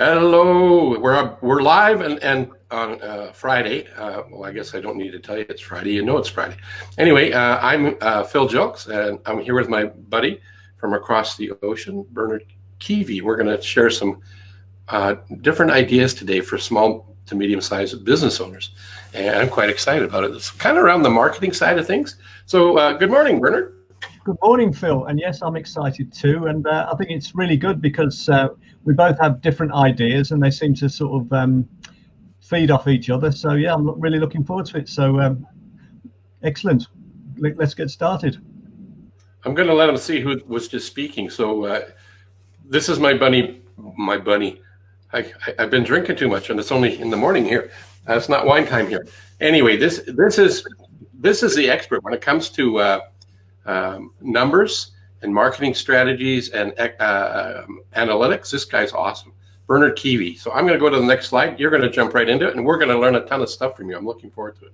Hello, we're live and on Friday. Well, I guess I don't need to tell you it's Friday. You know it's Friday. Anyway, I'm Phil Jelks, and I'm here with my buddy from across the ocean, Bernard Keevy. We're going to share some different ideas today for small to medium-sized business owners, and I'm quite excited about it. It's kind of around the marketing side of things. So, good morning, Bernard. Good morning, Phil. And yes, I'm excited too. And I think it's really good because we both have different ideas and they seem to sort of feed off each other. So yeah, I'm really looking forward to it. So excellent. Let's get started. I'm going to let him see who was just speaking. So this is my bunny. I've been drinking too much, and it's only in the morning here. It's not wine time here. Anyway, this is the expert when it comes to numbers and marketing strategies and analytics. This guy's awesome, Bernard Keevy. So I'm going to go to the next slide. You're going to jump right into it, and we're going to learn a ton of stuff from you. I'm looking forward to it.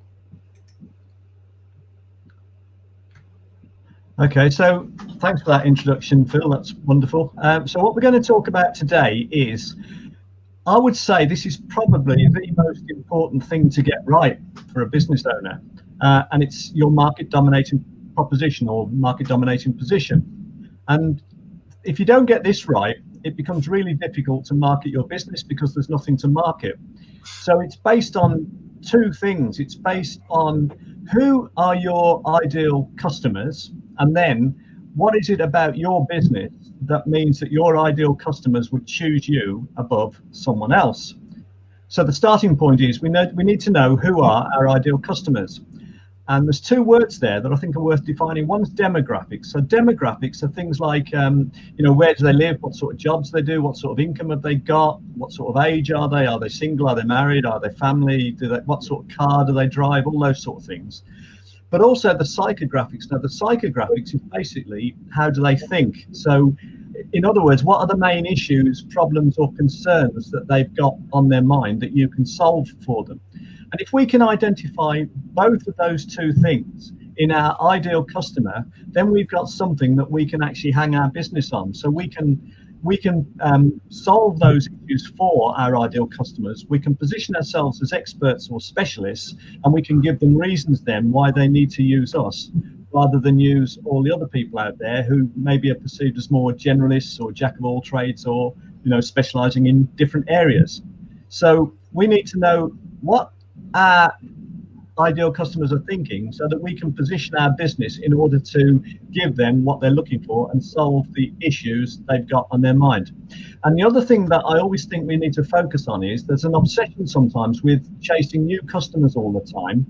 Okay, so thanks for that introduction, Phil. That's wonderful. So what we're going to talk about today is, I would say this is probably the most important thing to get right for a business owner, and it's your market dominating proposition or market dominating position. And if you don't get this right, it becomes really difficult to market your business because there's nothing to market. So it's based on two things. It's based on who are your ideal customers, and then what is it about your business that means that your ideal customers would choose you above someone else. So the starting point is we need to know who are our ideal customers. And there's two words there that I think are worth defining. One's demographics. So demographics are things like, where do they live? What sort of jobs they do? What sort of income have they got? What sort of age are they? Are they single? Are they married? Are they family? What sort of car do they drive? All those sort of things. But also the psychographics. Now, the psychographics is basically how do they think? So, in other words, what are the main issues, problems, or concerns that they've got on their mind that you can solve for them? And if we can identify both of those two things in our ideal customer, then we've got something that we can actually hang our business on. So we can solve those issues for our ideal customers. We can position ourselves as experts or specialists, and we can give them reasons then why they need to use us rather than use all the other people out there who maybe are perceived as more generalists or jack of all trades or specializing in different areas. So we need to know what our ideal customers are thinking so that we can position our business in order to give them what they're looking for and solve the issues they've got on their mind. And the other thing that I always think we need to focus on is there's an obsession sometimes with chasing new customers all the time,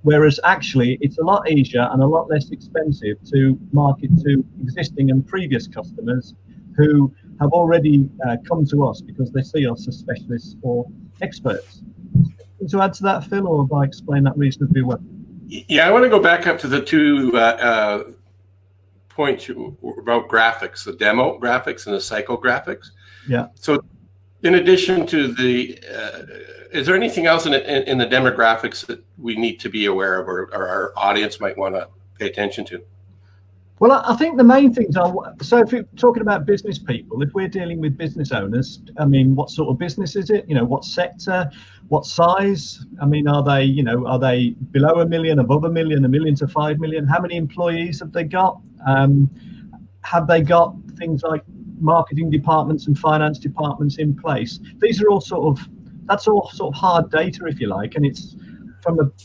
whereas actually it's a lot easier and a lot less expensive to market to existing and previous customers who have already come to us because they see us as specialists or experts. To add to that, Phil, or have I explained that reasonably well? Yeah, I want to go back up to the two points about graphics, the demo graphics and the psychographics. Yeah. So in addition to the, is there anything else in the demographics that we need to be aware of or our audience might want to pay attention to? Well, I think the main things are, so if you're talking about business people, if we're dealing with business owners, I mean, what sort of business is it? What sector, what size? I mean, are they below $1 million, above $1 million, $1 million to 5 million? How many employees have they got? Have they got things like marketing departments and finance departments in place? These are all that's all sort of hard data, if you like, and it's,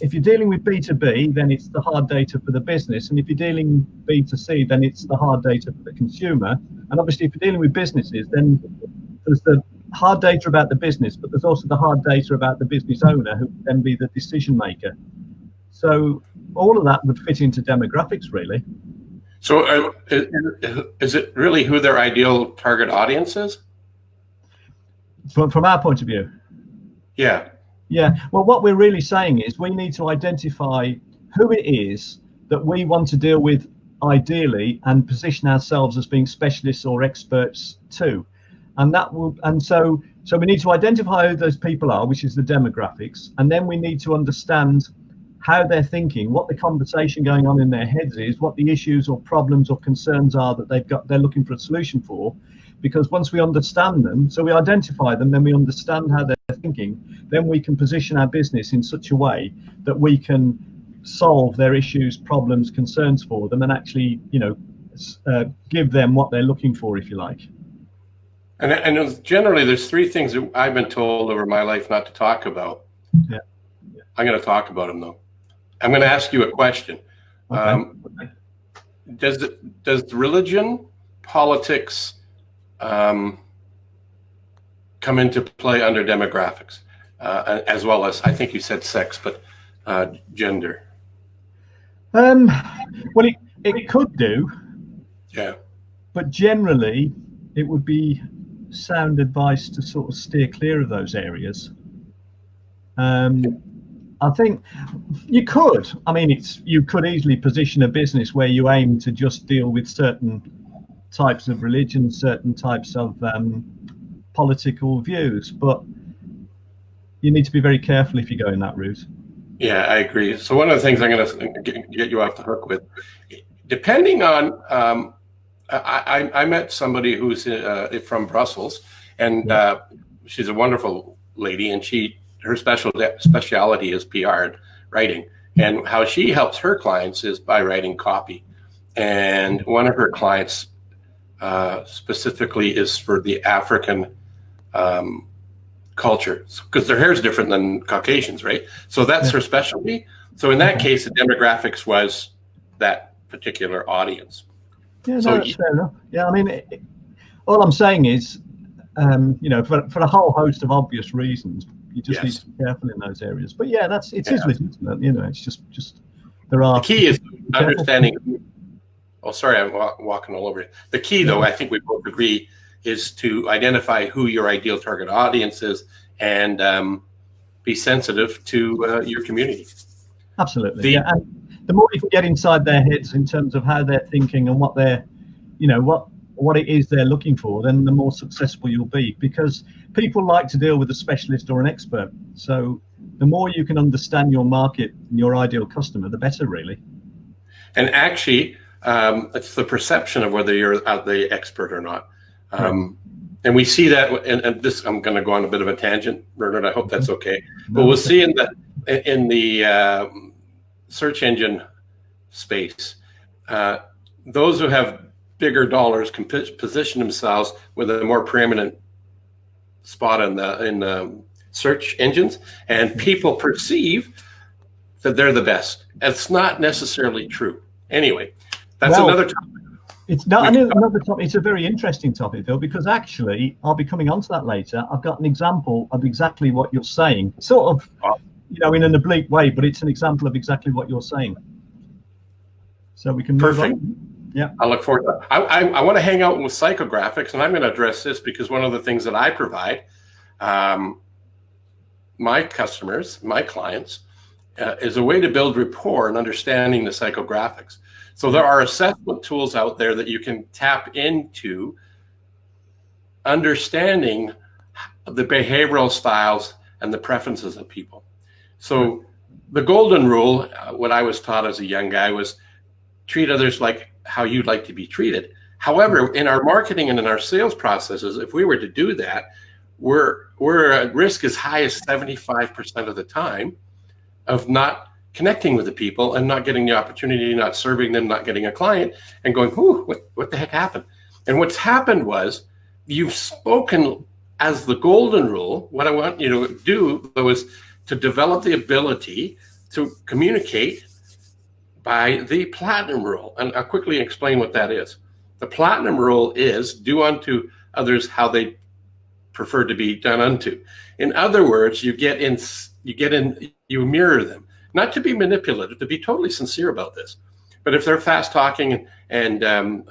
if you're dealing with B2B, then it's the hard data for the business, and if you're dealing B2C, then it's the hard data for the consumer. And obviously, if you're dealing with businesses, then there's the hard data about the business, but there's also the hard data about the business owner, who would then be the decision maker. So all of that would fit into demographics, really. So is it really who their ideal target audience is? From our point of view? Yeah. Yeah, well, what we're really saying is we need to identify who it is that we want to deal with ideally and position ourselves as being specialists or experts too. And so we need to identify who those people are, which is the demographics, and then we need to understand how they're thinking, what the conversation going on in their heads is, what the issues or problems or concerns are that they're looking for a solution for. because once we understand them, so we identify them, then we understand how they're thinking, then we can position our business in such a way that we can solve their issues, problems, concerns for them, and actually, give them what they're looking for, if you like. And generally, there's three things that I've been told over my life not to talk about. Yeah. I'm going to talk about them, though. I'm going to ask you a question. Okay. Does religion, politics come into play under demographics, as well as, I think you said sex, but gender? Well, it could do. Yeah. But generally, it would be sound advice to sort of steer clear of those areas. I think you could. I mean, you could easily position a business where you aim to just deal with certain types of religion, certain types of political views, but you need to be very careful if you go in that route. Yeah, I agree. So one of the things I'm going to get you off the hook with, depending on, I met somebody who's from Brussels, and she's a wonderful lady, and her specialty is PR writing, and how she helps her clients is by writing copy. And one of her clients specifically is for the African culture, because their hair is different than Caucasians, right? So that's her specialty. So in that case, the demographics was that particular audience. Yeah, no, that's fair enough. Yeah, I mean, all I'm saying is, for a whole host of obvious reasons, you just need to be careful in those areas. But yeah, it is legitimate. It's just there are. The key is understanding. Oh, sorry, I'm walking all over you. The key, though, I think we both agree, is to identify who your ideal target audience is and be sensitive to your community. Absolutely. And the more you can get inside their heads in terms of how they're thinking and what they're, what it is they're looking for, then the more successful you'll be, because people like to deal with a specialist or an expert. So the more you can understand your market and your ideal customer, the better, really. And actually, it's the perception of whether you're the expert or not. And we see that, and this, I'm going to go on a bit of a tangent, Bernard, I hope that's okay. But we'll see in the search engine space, those who have bigger dollars can position themselves with a more preeminent spot in the search engines, and people perceive that they're the best. It's not necessarily true. Anyway, that's another topic. It's not another topic. It's a very interesting topic, Phil, because actually, I'll be coming on to that later. I've got an example of exactly what you're saying, sort of, in an oblique way, but it's an example of exactly what you're saying. So we can move on. Yeah, I look forward to that. I want to hang out with psychographics, and I'm going to address this because one of the things that I provide my customers, my clients, is a way to build rapport and understanding the psychographics. So there are assessment tools out there that you can tap into understanding the behavioral styles and the preferences of people. So the golden rule, what I was taught as a young guy, was treat others like how you'd like to be treated. However, in our marketing and in our sales processes, if we were to do that, we're at risk as high as 75% of the time of not connecting with the people and not getting the opportunity, not serving them, not getting a client, and going, whoo, what the heck happened? And what's happened was you've spoken as the golden rule. What I want you to do, though, is to develop the ability to communicate by the platinum rule. And I'll quickly explain what that is. The platinum rule is do unto others how they prefer to be done unto. In other words, you mirror them. Not to be manipulative, to be totally sincere about this. But if they're fast talking and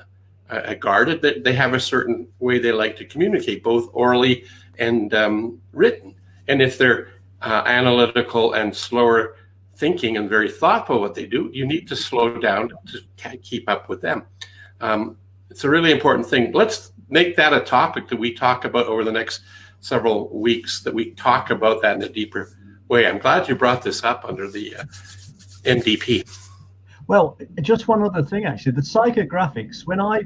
guarded, they have a certain way they like to communicate, both orally and written. And if they're analytical and slower thinking and very thoughtful what they do, you need to slow down to keep up with them. It's a really important thing. Let's make that a topic that we talk about over the next several weeks, that we talk about that in a deeper way. I'm glad you brought this up under the NDP. Well, just one other thing, actually. The psychographics, when I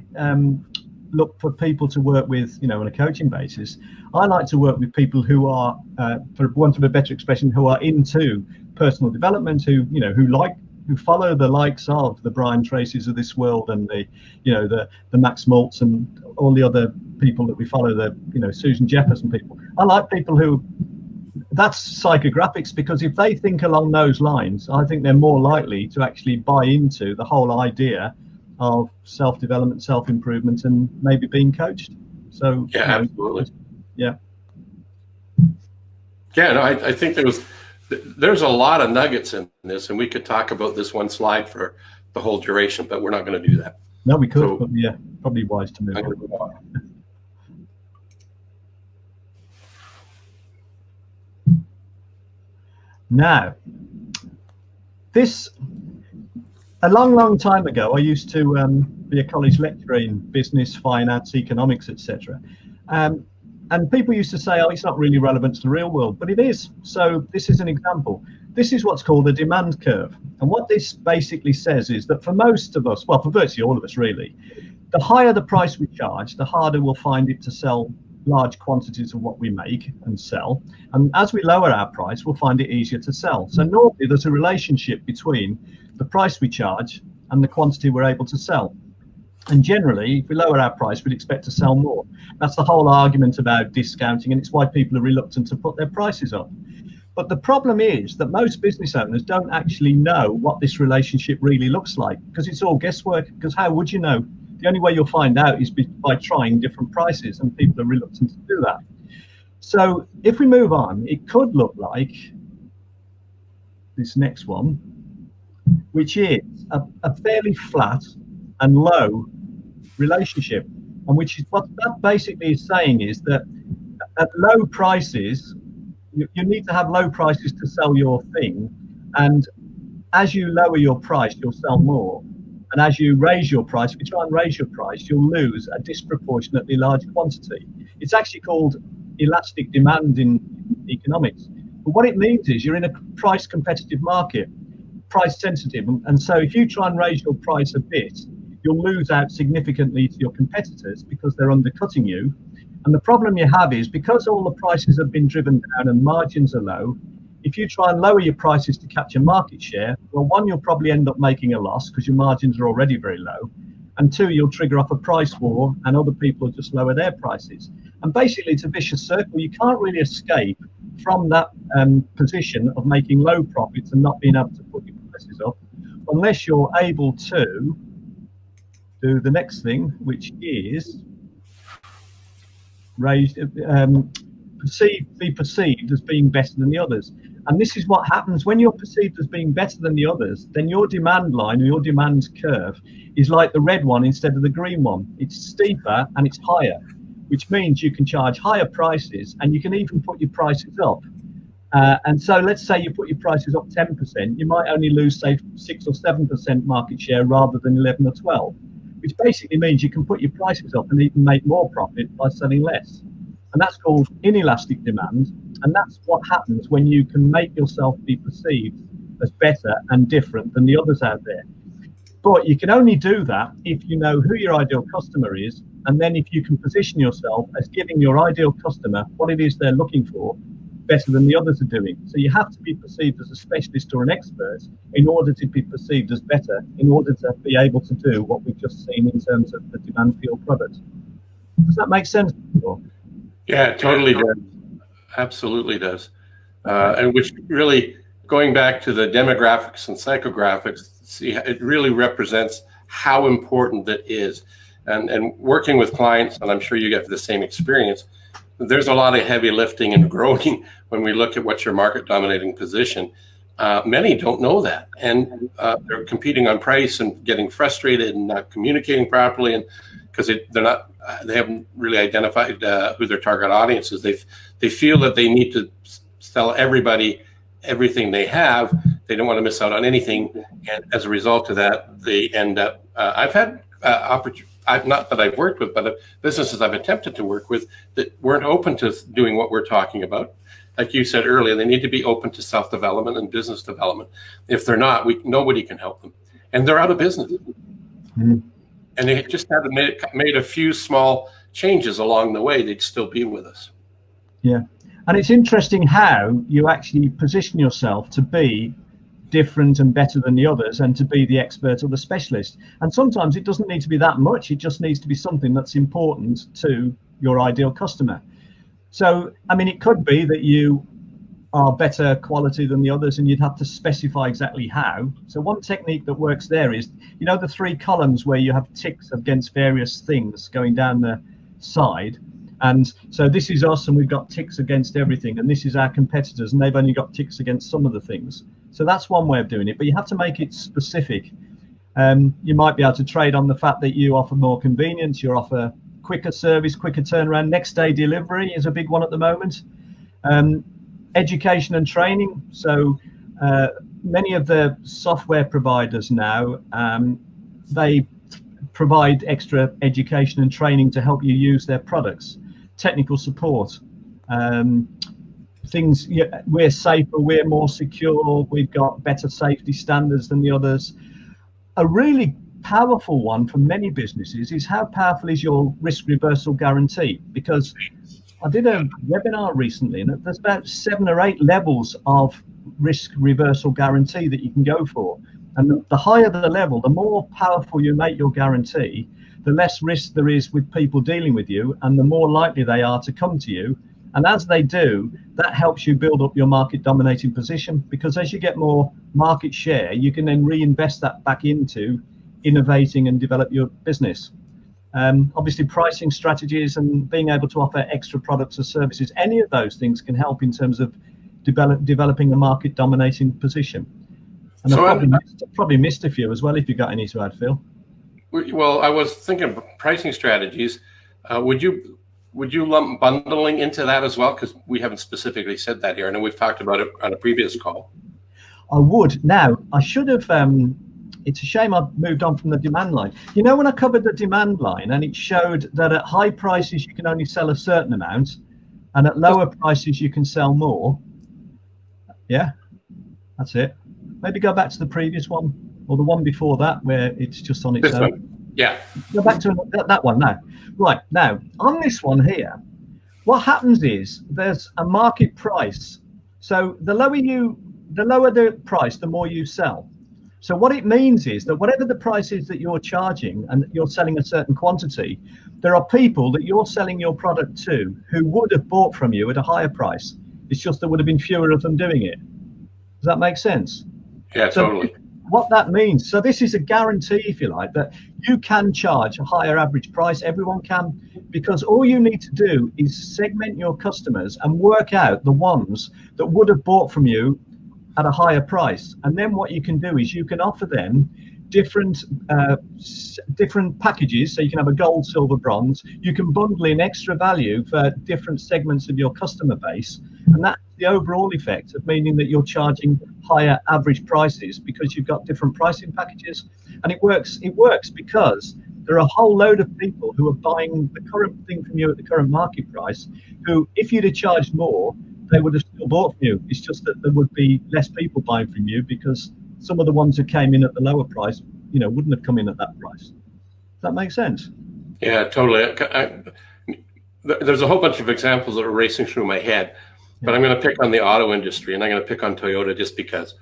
look for people to work with, on a coaching basis, I like to work with people who are, for want of a better expression, who are into personal development, who follow the likes of the Brian Tracy's of this world, and the Max Maltz and all the other people that we follow, the Susan Jefferson people. I like people who, that's psychographics, because if they think along those lines, I think they're more likely to actually buy into the whole idea of self-development, self-improvement, and maybe being coached. So yeah, absolutely. Yeah. Yeah, no, I think there's a lot of nuggets in this, and we could talk about this one slide for the whole duration, but we're not going to do that. No, we could, but yeah, probably wise to move on. Now, a long time ago, I used to be a college lecturer in business, finance, economics, etc. And people used to say, oh, it's not really relevant to the real world, but it is. So this is an example. This is what's called a demand curve. And what this basically says is that for most of us, well, for virtually all of us really, the higher the price we charge, the harder we'll find it to sell large quantities of what we make and sell. And as we lower our price, we'll find it easier to sell. So normally there's a relationship between the price we charge and the quantity we're able to sell. And generally, if we lower our price, we'd expect to sell more. That's the whole argument about discounting, and it's why people are reluctant to put their prices up. But the problem is that most business owners don't actually know what this relationship really looks like, because it's all guesswork. Because how would you know? The only way you'll find out is by trying different prices, and people are reluctant to do that. So if we move on, it could look like this next one, which is a fairly flat and low relationship. And which is what that basically is saying is that at low prices, you need to have low prices to sell your thing. And as you lower your price, you'll sell more. And as you raise your price, if you try and raise your price, you'll lose a disproportionately large quantity. It's actually called elastic demand in economics. But what it means is you're in a price competitive market, price sensitive. And so if you try and raise your price a bit, you'll lose out significantly to your competitors because they're undercutting you. And the problem you have is because all the prices have been driven down and margins are low, if you try and lower your prices to capture market share, well, one, you'll probably end up making a loss because your margins are already very low. And two, you'll trigger off a price war and other people will just lower their prices. And basically, it's a vicious circle. You can't really escape from that position of making low profits and not being able to put your prices up unless you're able to do the next thing, which is be perceived as being better than the others. And this is what happens when you're perceived as being better than the others. Then your demand line or your demand curve is like the red one instead of the green one. It's steeper and it's higher, which means you can charge higher prices and you can even put your prices up. And so let's say you put your prices up 10%, you might only lose, say, 6 or 7% market share rather than 11 or 12, which basically means you can put your prices up and even make more profit by selling less. And that's called inelastic demand. And that's what happens when you can make yourself be perceived as better and different than the others out there. But you can only do that if you know who your ideal customer is, and then if you can position yourself as giving your ideal customer what it is they're looking for better than the others are doing. So you have to be perceived as a specialist or an expert in order to be perceived as better, in order to be able to do what we've just seen in terms of the demand for your product. Does that make sense? Yeah, it totally does. Absolutely does. And which really, going back to the demographics and psychographics, see, it really represents how important that is. And working with clients, and I'm sure you get the same experience, there's a lot of heavy lifting and groaning when we look at what's your market dominating position. Many don't know that, and they're competing on price and getting frustrated and not communicating properly, and because they haven't really identified who their target audience is. They feel that they need to sell everybody everything they have. They don't want to miss out on anything, and as a result of that, they end up. I've had not that I've worked with, but businesses I've attempted to work with that weren't open to doing what we're talking about. Like you said earlier, they need to be open to self-development and business development. If they're not, nobody can help them, and they're out of business. Mm-hmm. And they just had made a few small changes along the way, they'd still be with us. Yeah. And it's interesting how you actually position yourself to be different and better than the others and to be the expert or the specialist. And sometimes it doesn't need to be that much. It just needs to be something that's important to your ideal customer. So, I mean, it could be that you are better quality than the others and you'd have to specify exactly how. So one technique that works there is, you know, the 3 columns where you have ticks against various things going down the side. And so this is us and we've got ticks against everything, and this is our competitors and they've only got ticks against some of the things. So that's one way of doing it, but you have to make it specific. You might be able to trade on the fact that you offer more convenience, you offer quicker service, quicker turnaround. Next day delivery is a big one at the moment. Education and training. So many of the software providers now, they provide extra education and training to help you use their products. Technical support, things, we're safer, we're more secure, we've got better safety standards than the others. A really powerful one for many businesses is how powerful is your risk reversal guarantee, because I did a webinar recently and there's about 7 or 8 levels of risk reversal guarantee that you can go for. And the higher the level, the more powerful you make your guarantee, the less risk there is with people dealing with you and the more likely they are to come to you. And as they do, that helps you build up your market dominating position, because as you get more market share, you can then reinvest that back into innovating and develop your business. Obviously pricing strategies and being able to offer extra products or services, any of those things can help in terms of developing a market dominating position. And so I've probably missed a few as well, if you got any to add, Phil. Well, I was thinking of pricing strategies. Would you lump bundling into that as well? Because we haven't specifically said that here. I know we've talked about it on a previous call. I would. Now, I should have, it's a shame I've moved on from the demand line. You know, when I covered the demand line and it showed that at high prices you can only sell a certain amount and at lower prices you can sell more. Yeah, that's it. Maybe go back to the previous one or the one before that where it's just on its own. One. Yeah. Go back to that one now. Right, now on this one here, what happens is there's a market price. So the lower the price, the more you sell. So what it means is that whatever the price is that you're charging and you're selling a certain quantity, there are people that you're selling your product to who would have bought from you at a higher price. It's just there would have been fewer of them doing it. Does that make sense? Yeah, so totally. What that means, so this is a guarantee, if you like, that you can charge a higher average price. Everyone can, because all you need to do is segment your customers and work out the ones that would have bought from you at a higher price. And then what you can do is you can offer them different packages. So you can have a gold, silver, bronze. You can bundle in extra value for different segments of your customer base. And that's the overall effect of meaning that you're charging higher average prices because you've got different pricing packages. And it works because there are a whole load of people who are buying the current thing from you at the current market price, who, if you'd have charged more, they would have still bought from you. It's just that there would be less people buying from you because some of the ones who came in at the lower price, wouldn't have come in at that price. Does that make sense? Yeah, totally. There's a whole bunch of examples that are racing through my head, but I'm going to pick on the auto industry, and I'm going to pick on Toyota just because.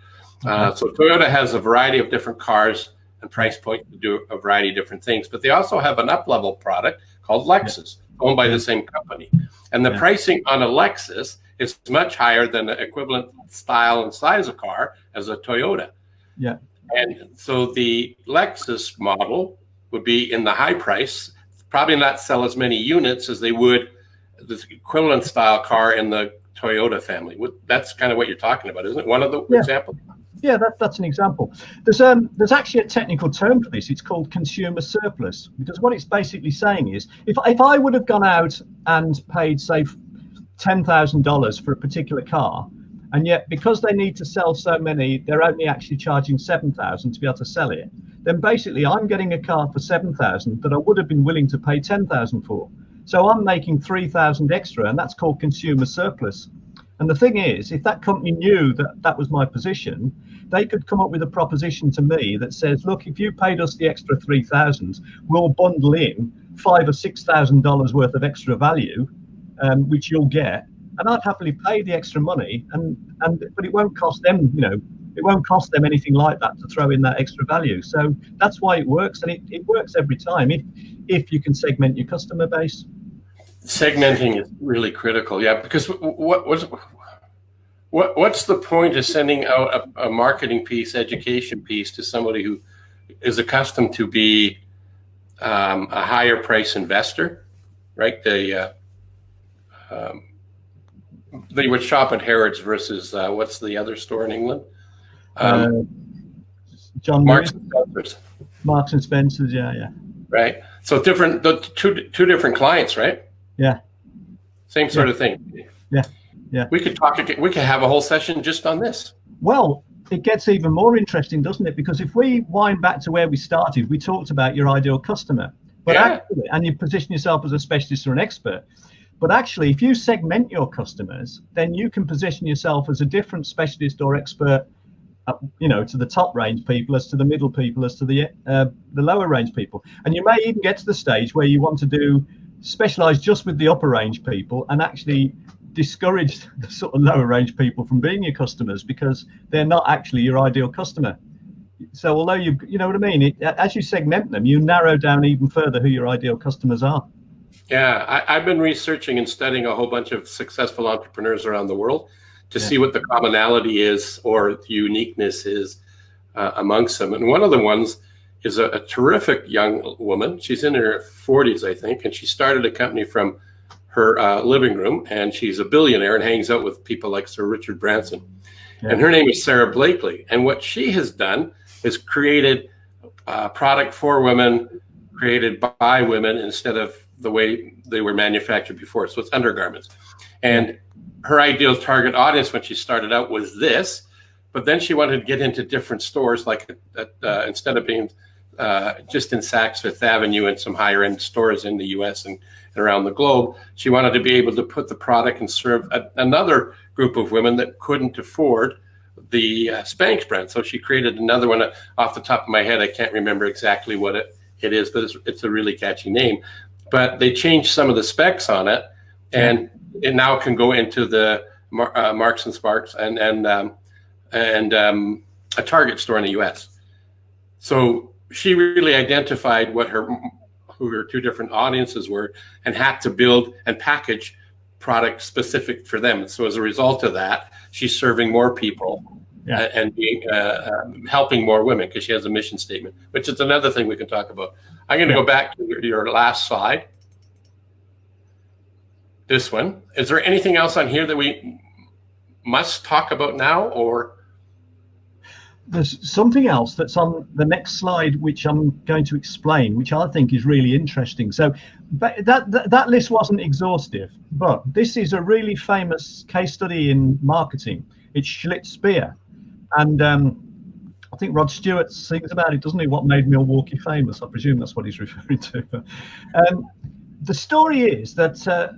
Okay. So Toyota has a variety of different cars and price points to do a variety of different things, but they also have an up-level product called Lexus, owned by the same company. And the pricing on a Lexus is much higher than the equivalent style and size of car as a Toyota. Yeah. And so the Lexus model would be in the high price, probably not sell as many units as they would the equivalent style car in the Toyota family. That's kind of what you're talking about, isn't it? One of the examples. Yeah, that's an example. There's actually a technical term for this. It's called consumer surplus, because what it's basically saying is if I would have gone out and paid, say, $10,000 for a particular car, and yet because they need to sell so many, they're only actually charging $7,000 to be able to sell it, then basically I'm getting a car for $7,000 that I would have been willing to pay $10,000 for. So I'm making $3,000 extra, and that's called consumer surplus. And the thing is, if that company knew that that was my position, they could come up with a proposition to me that says, look, if you paid us the extra 3,000, we'll bundle in $5,000 or $6,000 worth of extra value, which you'll get, and I'd happily pay the extra money, but it won't cost them, it won't cost them anything like that to throw in that extra value. So that's why it works, and it works every time if you can segment your customer base. Segmenting is really critical, yeah, because what's the point of sending out a marketing piece, education piece to somebody who is accustomed to be a higher price investor, right? They would shop at Harrods versus what's the other store in England? John Marks and Spencer's. Marks and Spencer's, yeah. Right. So two different clients, right? Yeah. Same sort of thing. Yeah. We could have a whole session just on this. Well, it gets even more interesting, doesn't it? Because if we wind back to where we started, we talked about your ideal customer, but actually, and you position yourself as a specialist or an expert. But actually, if you segment your customers, then you can position yourself as a different specialist or expert, to the top range people, as to the middle people, as to the lower range people. And you may even get to the stage where you want to specialize just with the upper range people and actually discourage the sort of lower range people from being your customers because they're not actually your ideal customer. So although you know what I mean, as you segment them, you narrow down even further who your ideal customers are. Yeah, I've been researching and studying a whole bunch of successful entrepreneurs around the world to see what the commonality is or the uniqueness is amongst them. And one of the ones is a terrific young woman. She's in her 40s, I think, and she started a company from her living room, and she's a billionaire and hangs out with people like Sir Richard Branson. Yeah. And her name is Sarah Blakely. And what she has done is created a product for women, created by women instead of the way they were manufactured before. So it's undergarments. And her ideal target audience when she started out was this, but then she wanted to get into different stores, like instead of being just in Saks Fifth Avenue and some higher end stores in the US and around the globe, she wanted to be able to put the product and serve another group of women that couldn't afford the Spanx brand. So she created another one. Off the top of my head, I can't remember exactly what it is, but it's a really catchy name. But they changed some of the specs on it, and it now can go into the Marks and Sparks and a Target store in the US. So she really identified who her two different audiences were and had to build and package products specific for them. So as a result of that, she's serving more people and being helping more women because she has a mission statement, which is another thing we can talk about. I'm going to go back to your last slide. This one. Is there anything else on here that we must talk about now, or? There's something else that's on the next slide, which I'm going to explain, which I think is really interesting. So that list wasn't exhaustive, but this is a really famous case study in marketing. It's Schlitz beer. And I think Rod Stewart sings about it, doesn't he? What made Milwaukee famous? I presume that's what he's referring to. But, the story is that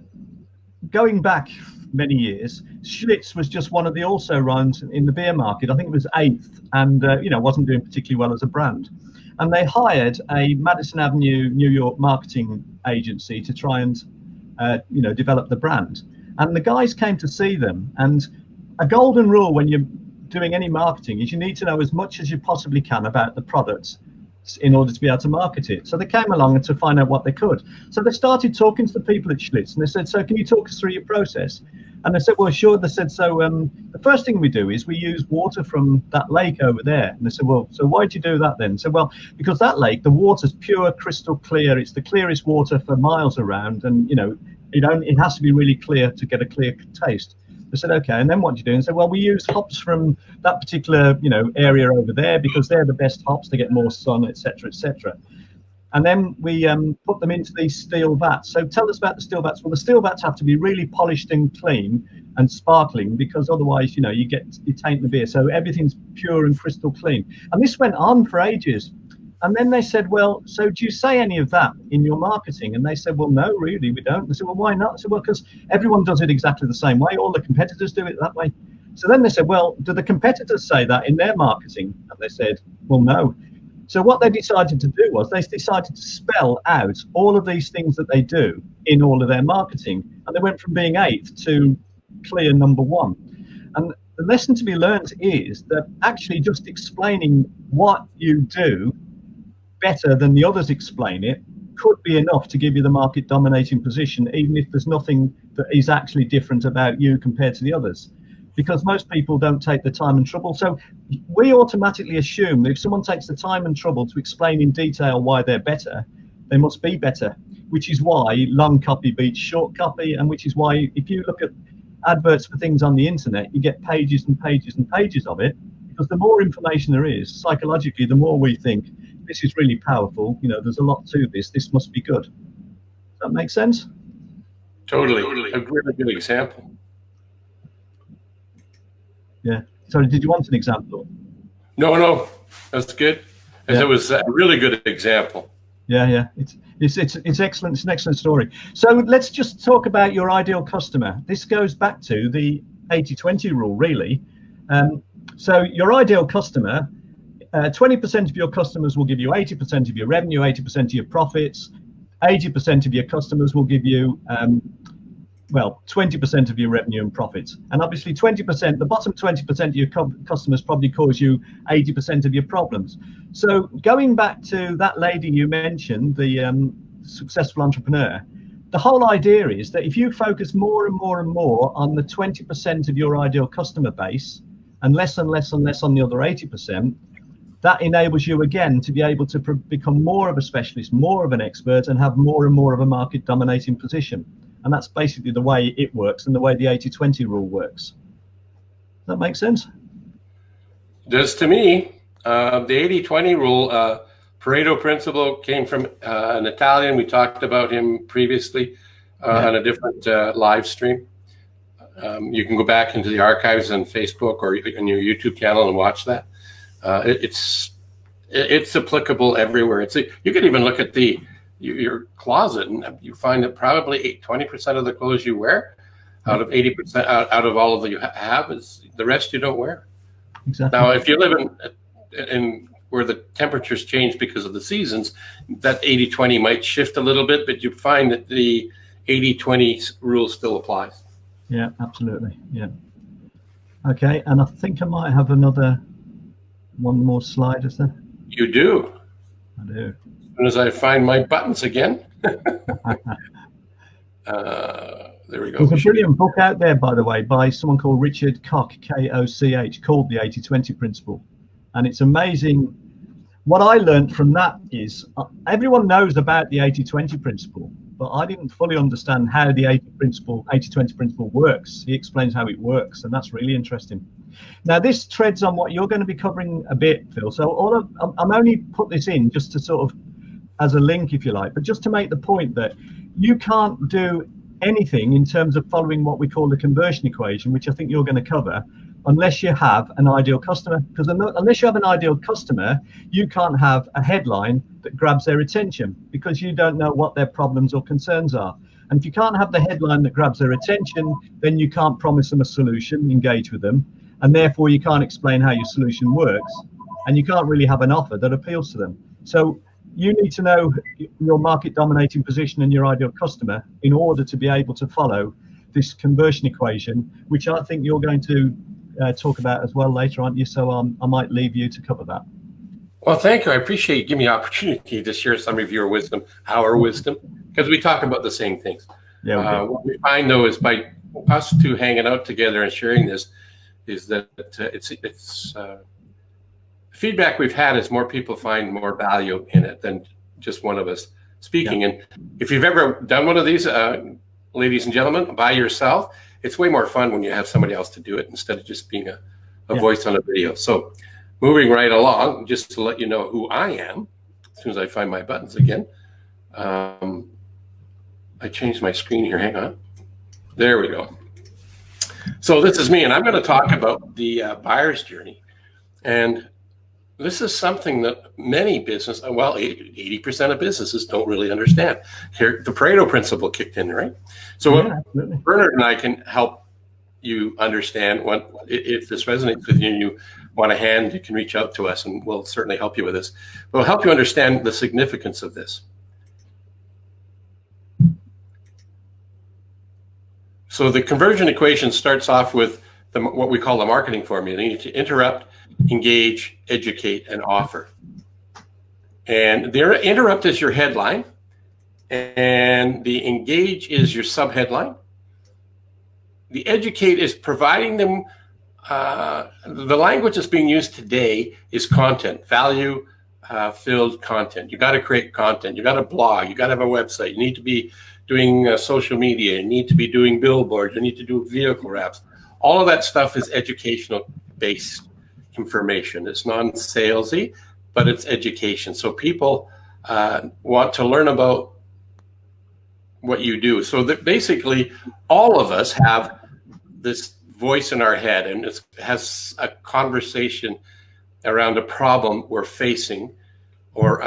going back many years, Schlitz was just one of the also-rans in the beer market. I think it was 8th, and wasn't doing particularly well as a brand. And they hired a Madison Avenue, New York marketing agency to try and develop the brand. And the guys came to see them. And a golden rule when you're doing any marketing is you need to know as much as you possibly can about the products in order to be able to market it. So they came along and to find out what they could. So they started talking to the people at Schlitz, and they said, so can you talk us through your process? And they said, well, sure. They said, so the first thing we do is we use water from that lake over there. And they said, well, so why'd you do that then? So, well, because that lake, the water's pure, crystal clear. It's the clearest water for miles around. And, it has to be really clear to get a clear taste. They said, okay, and then what do you do? And said, well, we use hops from that particular, area over there because they're the best hops. They get more sun, etc., etc. And then we put them into these steel vats. So tell us about the steel vats. Well, the steel vats have to be really polished and clean and sparkling because otherwise, you taint the beer. So everything's pure and crystal clean. And this went on for ages. And then they said, well, so do you say any of that in your marketing? And they said, well, no, really, we don't. They said, well, why not? I said, well, because everyone does it exactly the same way. All the competitors do it that way. So then they said, well, do the competitors say that in their marketing? And they said, well, no. So what they decided to do was they decided to spell out all of these things that they do in all of their marketing. And they went from being 8th to clear number 1. And the lesson to be learned is that actually just explaining what you do better than the others explain it could be enough to give you the market dominating position, even if there's nothing that is actually different about you compared to the others. Because most people don't take the time and trouble. So we automatically assume that if someone takes the time and trouble to explain in detail why they're better, they must be better, which is why long copy beats short copy, and which is why if you look at adverts for things on the internet, you get pages and pages and pages of it, because the more information there is, psychologically, the more we think, this is really powerful, you know, there's a lot to this must be good. Does that make sense? Totally. A really good example. Yeah. Sorry, did you want an example? No, that's good. Yeah. It was a really good example. Yeah. It's excellent. It's an excellent story. So let's just talk about your ideal customer. This goes back to the 80-20 rule, really. So your ideal customer, 20% of your customers will give you 80% of your revenue, 80% of your profits. 80% of your customers will give you 20% of your revenue and profits. And obviously 20%, the bottom 20% of your customers probably cause you 80% of your problems. So going back to that lady you mentioned, the successful entrepreneur, the whole idea is that if you focus more and more and more on the 20% of your ideal customer base and less and less and less on the other 80%, that enables you again to be able to become more of a specialist, more of an expert, and have more and more of a market dominating position. And that's basically the way it works and the way the 80-20 rule works. Does that make sense? Does to me. The 80-20 rule, Pareto principle, came from an Italian. We talked about him previously on a different live stream. You can go back into the archives on Facebook or on your YouTube channel and watch that. It's applicable everywhere. You can even look at your closet, and you find that probably 20% of the clothes you wear, out of 80%, out of all of that you have, is the rest you don't wear. Exactly. Now, if you live in where the temperatures change because of the seasons, that 80-20 might shift a little bit, but you find that the 80-20 rule still applies. Yeah, absolutely. Yeah. Okay, and I think I might have one more slide, is there? You do. I do. As soon as I find my buttons again. There we go. There's a brilliant book out there, by the way, by someone called Richard Koch, K-O-C-H, called The 80-20 Principle. And it's amazing. What I learned from that is everyone knows about the 80-20 principle, but I didn't fully understand how the 80-20 principle works. He explains how it works, and that's really interesting. Now, this treads on what you're going to be covering a bit, Phil. So I'm only put this in just to sort of as a link, if you like, but just to make the point that you can't do anything in terms of following what we call the conversion equation, which I think you're going to cover, unless you have an ideal customer. Because unless you have an ideal customer, you can't have a headline that grabs their attention, because you don't know what their problems or concerns are. And if you can't have the headline that grabs their attention, then you can't promise them a solution, engage with them, and therefore you can't explain how your solution works, and you can't really have an offer that appeals to them. So you need to know your market dominating position and your ideal customer in order to be able to follow this conversion equation, which I think you're going to talk about as well later, aren't you? So I might leave you to cover that. Well, thank you. I appreciate you giving me the opportunity to share some of your wisdom, our wisdom, because we talk about the same things. Yeah. What we find, though, is by us two hanging out together and sharing this, is that it's feedback we've had is more people find more value in it than just one of us speaking. Yeah. And if you've ever done one of these, ladies and gentlemen, by yourself, it's way more fun when you have somebody else to do it instead of just being a voice on a video. So moving right along, just to let you know who I am, as soon as I find my buttons again. I changed my screen here. Hang on. There we go. So this is me, and I'm going to talk about the buyer's journey. And this is something that many 80% of businesses don't really understand. Here, the Pareto principle kicked in, right? So Bernard and I can help you understand what, if this resonates with you and you want a hand, you can reach out to us and we'll certainly help you with this. We'll help you understand the significance of this. So the conversion equation starts off with what we call the marketing formula. You need to interrupt, engage, educate, and offer. And the interrupt is your headline, and the engage is your subheadline. The educate is providing them, the language that's being used today is content, value filled content. You got to create content. You got to blog. You got to have a website. You need to be doing social media. You need to be doing billboards. You need to do vehicle wraps. All of that stuff is educational based information. It's non-salesy, but it's education. So people want to learn about what you do. So that basically all of us have this voice in our head, and it has a conversation around a problem we're facing or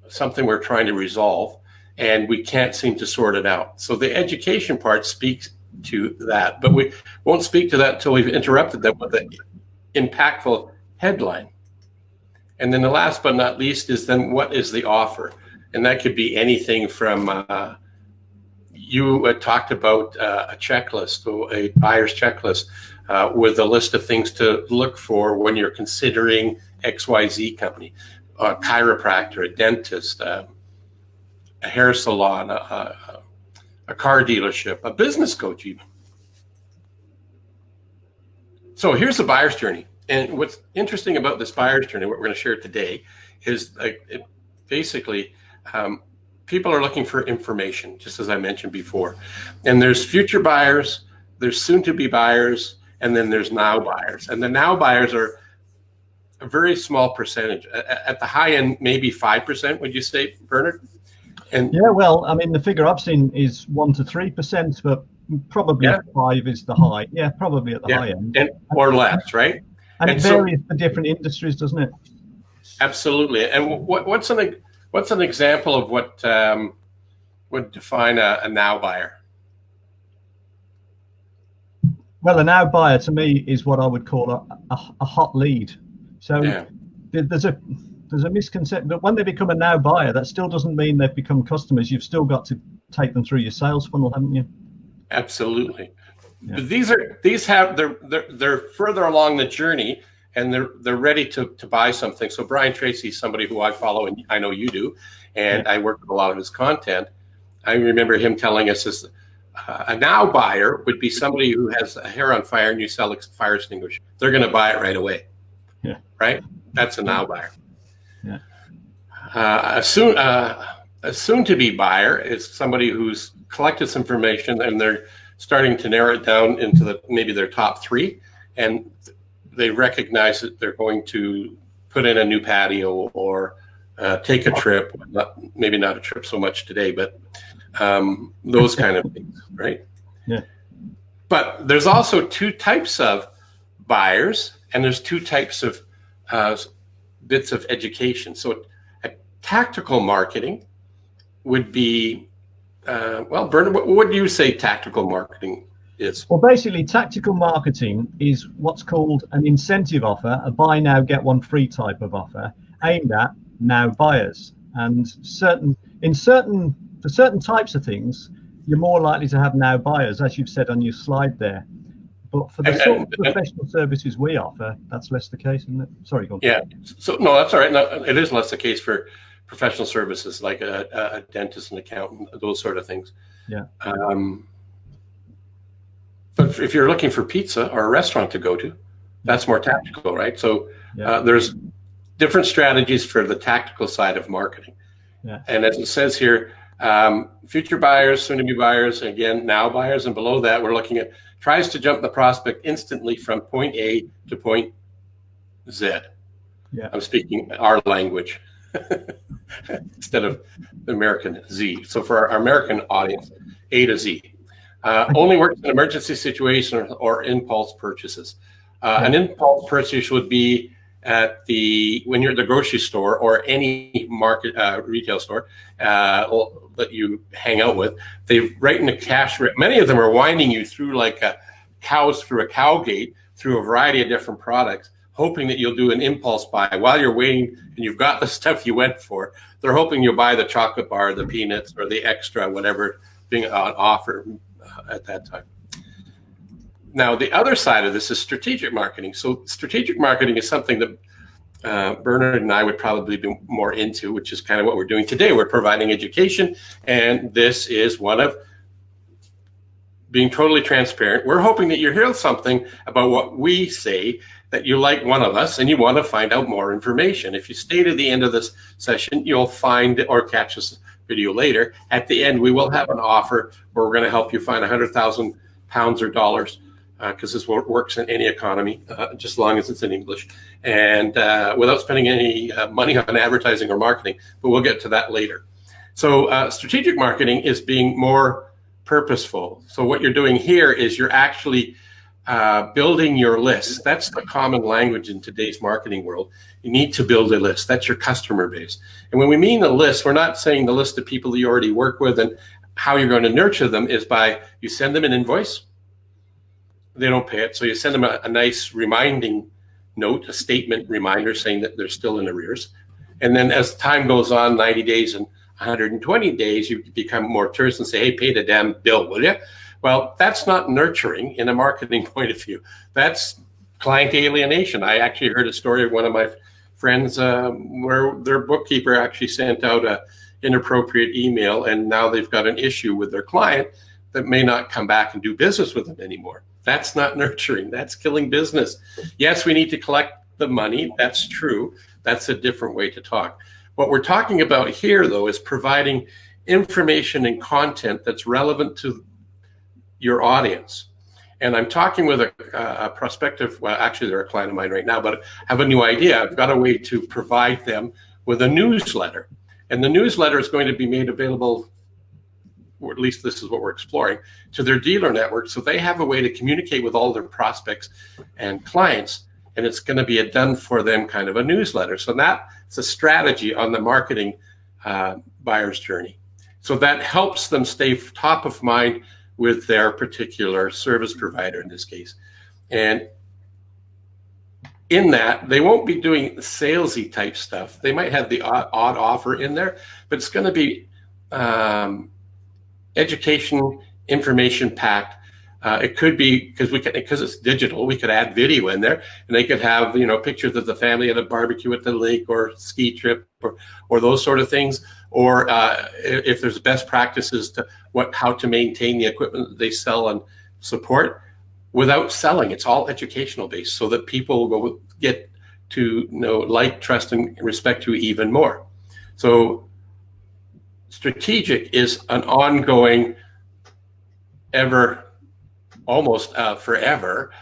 something we're trying to resolve, and we can't seem to sort it out. So the education part speaks to that, but we won't speak to that until we've interrupted them with an impactful headline. And then the last but not least is then what is the offer? And that could be anything from you talked about a checklist, or a buyer's checklist with a list of things to look for when you're considering XYZ company, a chiropractor, a dentist, a hair salon, a car dealership, a business coach even. So here's the buyer's journey. And what's interesting about this buyer's journey, what we're going to share today, is basically people are looking for information, just as I mentioned before. And there's future buyers, there's soon-to-be buyers, and then there's now buyers. And the now buyers are a very small percentage. At the high end, maybe 5%, would you say, Bernard? And yeah, well, I mean, the figure I've seen is 1 to 3%, but probably 5 is the high. Yeah, probably at the high end. Or less, right? And it varies for different industries, doesn't it? Absolutely. And what's an example of what would define a now buyer? Well, a now buyer to me is what I would call a hot lead. So there's a misconception that when they become a now buyer, that still doesn't mean they've become customers. You've still got to take them through your sales funnel, haven't you? Absolutely. Yeah. But they're further along the journey, and they're ready to buy something. So Brian Tracy is somebody who I follow, and I know you do, and I work with a lot of his content. I remember him telling us this: a now buyer would be somebody who has a hair on fire and you sell a fire extinguisher. They're going to buy it right away. Yeah. Right. That's a now buyer. Yeah. A soon-to-be buyer is somebody who's collected some information and they're starting to narrow it down into maybe their top 3, and they recognize that they're going to put in a new patio or take a trip. Maybe not a trip so much today, but those kind of things, right? Yeah. But there's also 2 types of buyers, and there's 2 types of bits of education. So a tactical marketing would be, well, Bernard, what do you say tactical marketing is? Well, basically, tactical marketing is what's called an incentive offer, a buy now, get one free type of offer, aimed at now buyers. And for certain types of things, you're more likely to have now buyers, as you've said on your slide there. But for the sort of professional services we offer, that's less the case, isn't it? Sorry, go on. Yeah. So no, that's all right. No, it is less the case for professional services like a dentist, an accountant, those sort of things. Yeah. But if you're looking for pizza or a restaurant to go to, that's more tactical, right? So there's different strategies for the tactical side of marketing. Yeah. And as it says here, future buyers, soon-to-be buyers, again, now buyers, and below that, we're looking at tries to jump the prospect instantly from point A to point Z. Yeah. I'm speaking our language instead of the American Z. So for our American audience, A to Z. Only works in emergency situations or impulse purchases. An impulse purchase would be when you're at the grocery store or any market retail store that you hang out with. They right in the cash. Many of them are winding you through like a cows through a cow gate through a variety of different products, hoping that you'll do an impulse buy while you're waiting and you've got the stuff you went for. They're hoping you'll buy the chocolate bar, the peanuts, or the extra, whatever being on offer at that time. Now, the other side of this is strategic marketing. So strategic marketing is something that Bernard and I would probably be more into, which is kind of what we're doing today. We're providing education, and this is one of being totally transparent. We're hoping that you hear something about what we say, that you like one of us and you want to find out more information. If you stay to the end of this session, you'll find, or catch this video later, at the end we will have an offer where we're going to help you find 100,000 pounds or dollars, because this works in any economy, just as long as it's in English, and without spending any money on advertising or marketing, but we'll get to that later. So strategic marketing is being more purposeful. So what you're doing here is you're actually building your list. That's the common language in today's marketing world. You need to build a list. That's your customer base. And when we mean a list, we're not saying the list of people that you already work with, and how you're going to nurture them is by, you send them an invoice, they don't pay it, so you send them a nice reminding note, a statement reminder saying that they're still in arrears. And then as time goes on, 90 days and 120 days, you become more terse and say, hey, pay the damn bill, will you? Well, that's not nurturing in a marketing point of view. That's client alienation. I actually heard a story of one of my friends where their bookkeeper actually sent out an inappropriate email, and now they've got an issue with their client that may not come back and do business with them anymore. That's not nurturing. That's killing business. Yes, we need to collect the money. That's true. That's a different way to talk. What we're talking about here, though, is providing information and content that's relevant to your audience. And I'm talking with a prospective, well, actually they're a client of mine right now, but I have a new idea. I've got a way to provide them with a newsletter. And the newsletter is going to be made available, or at least this is what we're exploring, to their dealer network. So they have a way to communicate with all their prospects and clients, and it's going to be a done for them kind of a newsletter. So that's a strategy on the marketing buyer's journey. So that helps them stay top of mind with their particular service provider in this case. And in that, they won't be doing salesy type stuff. They might have the odd offer in there, but it's going to be education, information packed. It could be, because it's digital, we could add video in there, and they could have, you know, pictures of the family at a barbecue at the lake or ski trip or those sort of things. Or if there's best practices to how to maintain the equipment that they sell and support without selling. It's all educational based, so that people will get to know, like, trust, and respect you even more. So strategic is an ongoing, almost forever,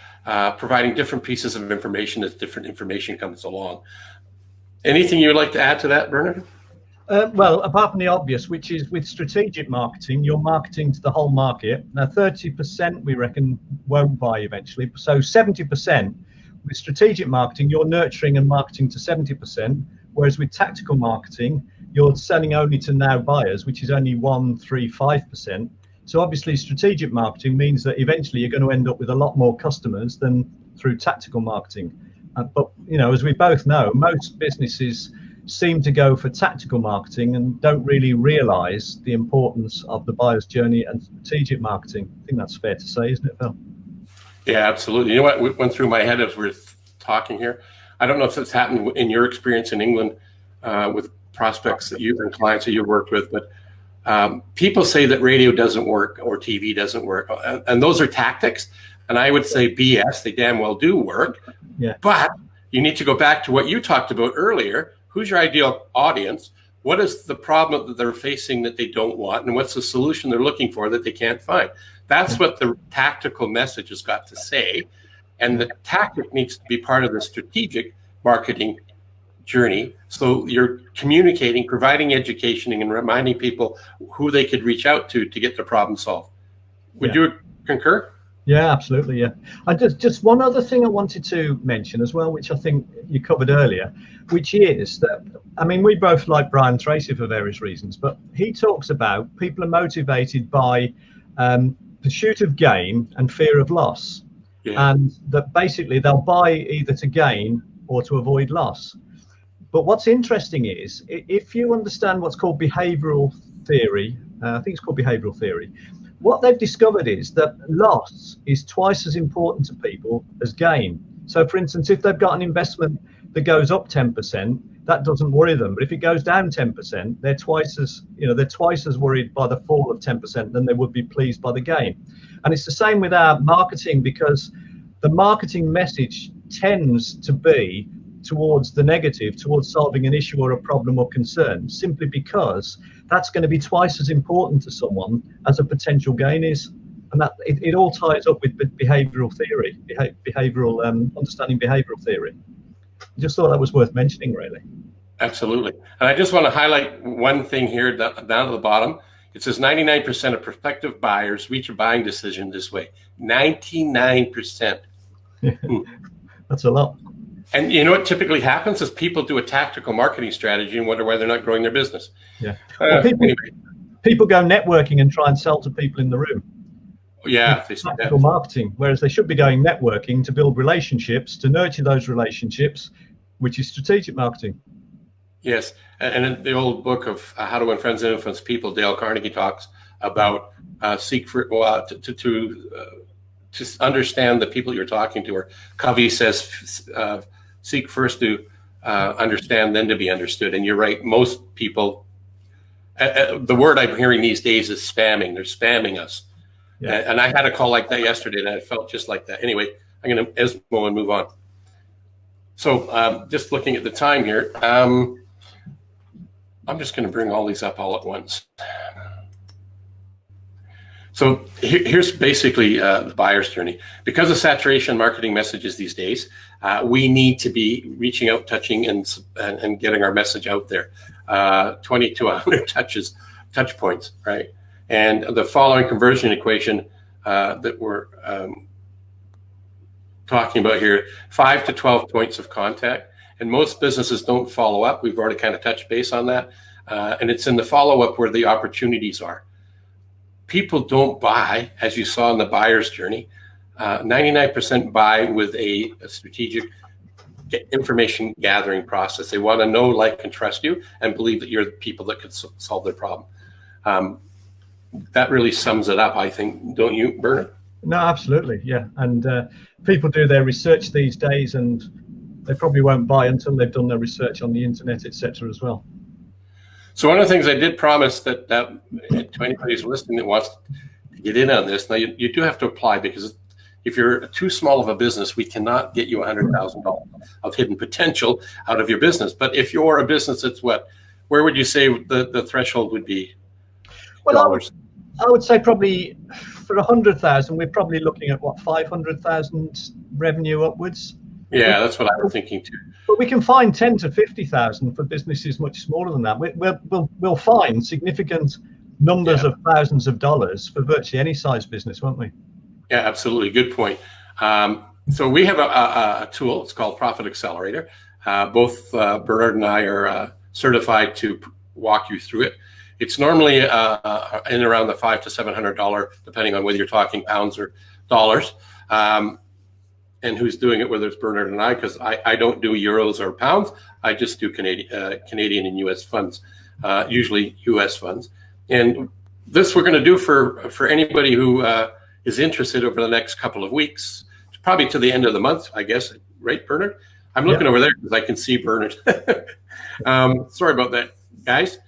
providing different pieces of information as different information comes along. Anything you would like to add to that, Bernard? Well, apart from the obvious, which is with strategic marketing, you're marketing to the whole market. Now, 30% we reckon won't buy eventually. So 70% with strategic marketing, you're nurturing and marketing to 70%. Whereas with tactical marketing, you're selling only to now buyers, which is only 1-3-5%. So obviously strategic marketing means that eventually you're going to end up with a lot more customers than through tactical marketing. But, you know, as we both know, most businesses seem to go for tactical marketing and don't really realize the importance of the buyer's journey and strategic marketing. I think that's fair to say, isn't it, Phil? Yeah, absolutely. You know what went through my head as we're talking here? I don't know if it's happened in your experience in England with prospects that you and clients that you've worked with, but people say that radio doesn't work or TV doesn't work, and those are tactics. And I would say BS, they damn well do work. Yeah. But you need to go back to what you talked about earlier. Who's your ideal audience? What is the problem that they're facing that they don't want? And what's the solution they're looking for that they can't find? That's what the tactical message has got to say. And the tactic needs to be part of the strategic marketing journey. So you're communicating, providing education, and reminding people who they could reach out to get the problem solved. Would you concur? Yeah, absolutely. Yeah. And just one other thing I wanted to mention as well, which I think you covered earlier, which is that, I mean, we both like Brian Tracy for various reasons, but he talks about people are motivated by pursuit of gain and fear of loss. Yeah. And that basically they'll buy either to gain or to avoid loss. But what's interesting is if you understand what's called behavioral theory, I think it's called behavioral theory, what they've discovered is that loss is twice as important to people as gain. So for instance, if they've got an investment that goes up 10%, that doesn't worry them. But if it goes down 10%, they're twice as worried by the fall of 10% than they would be pleased by the gain. And it's the same with our marketing, because the marketing message tends to be towards the negative, towards solving an issue or a problem or concern, simply because that's going to be twice as important to someone as a potential gain is. And that it all ties up with behavioral theory, understanding behavioral theory. I just thought that was worth mentioning, really. Absolutely. And I just want to highlight one thing here down at the bottom. It says 99% of prospective buyers reach a buying decision this way. 99%. That's a lot. And you know what typically happens is people do a tactical marketing strategy and wonder why they're not growing their business. Yeah. Well, people go networking and try and sell to people in the room. Yeah. Tactical marketing, whereas they should be going networking to build relationships, to nurture those relationships, which is strategic marketing. Yes. And in the old book of How to Win Friends and Influence People, Dale Carnegie talks about to understand the people you're talking to, or Covey says, seek first to understand, then to be understood. And you're right. Most people, the word I'm hearing these days is spamming. They're spamming us. Yeah. And I had a call like that yesterday, and I felt just like that. Anyway, I'm going to Esmo and move on. So just looking at the time here, I'm just going to bring all these up all at once. So here's basically the buyer's journey. Because of saturation marketing messages these days, we need to be reaching out, touching, and getting our message out there. 20 to 100 touch points, right? And the following conversion equation that we're talking about here, 5 to 12 points of contact. And most businesses don't follow up. We've already kind of touched base on that. And it's in the follow-up where the opportunities are. People don't buy, as you saw in the buyer's journey. 99% buy with a strategic information gathering process. They want to know, like, and trust you, and believe that you're the people that could solve their problem. That really sums it up, I think. Don't you, Bernard? No, absolutely, yeah. And people do their research these days, and they probably won't buy until they've done their research on the internet, etc. as well. So one of the things I did promise that to anybody who's listening that wants to get in on this, now you do have to apply, because if you're too small of a business, we cannot get you $100,000 of hidden potential out of your business. But if you're a business that's where would you say the threshold would be? Well, I would say probably for 100,000, we're probably looking at 500,000 revenue upwards. Yeah, that's what I was thinking too. But we can find 10 to 50,000 for businesses much smaller than that. We'll find significant numbers of thousands of dollars for virtually any size business, won't we? Yeah, absolutely. Good point. So we have a tool. It's called Profit Accelerator. Both Bernard and I are certified to walk you through it. It's normally in around the $500 to $700, depending on whether you're talking pounds or dollars. And who's doing it, whether it's Bernard and I, because I don't do euros or pounds. I just do Canadian and U.S. funds, usually U.S. funds. And this we're going to do for anybody who is interested over the next couple of weeks, probably to the end of the month, I guess. Right, Bernard? I'm looking over there because I can see Bernard. Sorry about that, guys.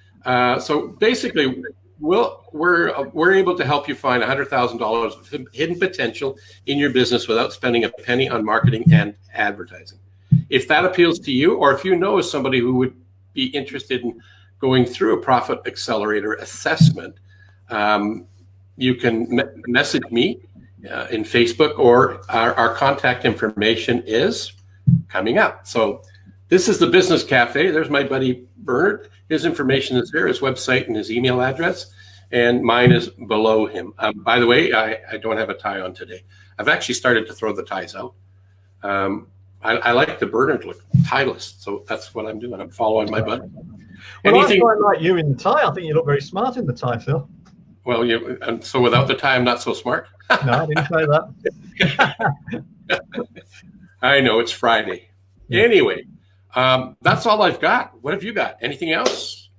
So basically, we're able to help you find $100,000 of hidden potential in your business without spending a penny on marketing and advertising. If that appeals to you, or if you know somebody who would be interested in going through a Profit Accelerator assessment, you can message me in Facebook, or our contact information is coming up. So this is the Business Cafe. There's my buddy Bernard. His information is there, his website and his email address, and mine is below him. By the way, I don't have a tie on today. I've actually started to throw the ties out. I like the Bernard look, tieless, so that's what I'm doing. I'm following my buddy. Well, I quite like you in the tie. I think you look very smart in the tie, Phil. Well, and so without the tie, I'm not so smart. No, I didn't say that. I know it's Friday. Yeah. Anyway, that's all I've got. What have you got? Anything else?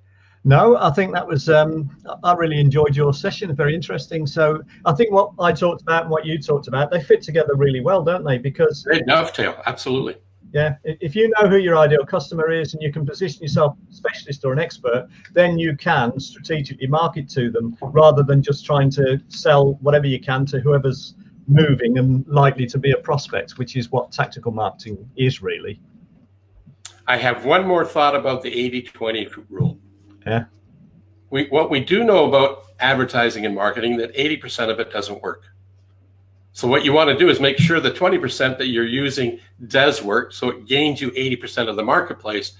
No, I think that was, I really enjoyed your session. Very interesting. So I think what I talked about and what you talked about, they fit together really well, don't they? Because They dovetail, absolutely. yeah, if you know who your ideal customer is and you can position yourself as a specialist or an expert, then you can strategically market to them rather than just trying to sell whatever you can to whoever's moving and likely to be a prospect, which is what tactical marketing is really. I have one more thought about the 80-20 rule. Yeah. What we do know about advertising and marketing, that 80% of it doesn't work. So what you want to do is make sure the 20% that you're using does work, so it gains you 80% of the marketplace,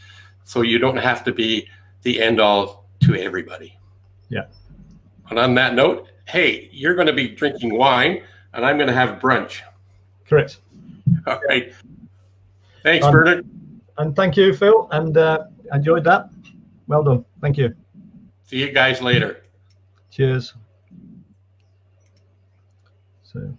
so you don't have to be the end all to everybody. Yeah. And on that note, hey, you're going to be drinking wine, and I'm going to have brunch. Correct. All right. Thanks, Bernard. And thank you, Phil, and enjoyed that. Well done. Thank you. See you guys later. Cheers. So.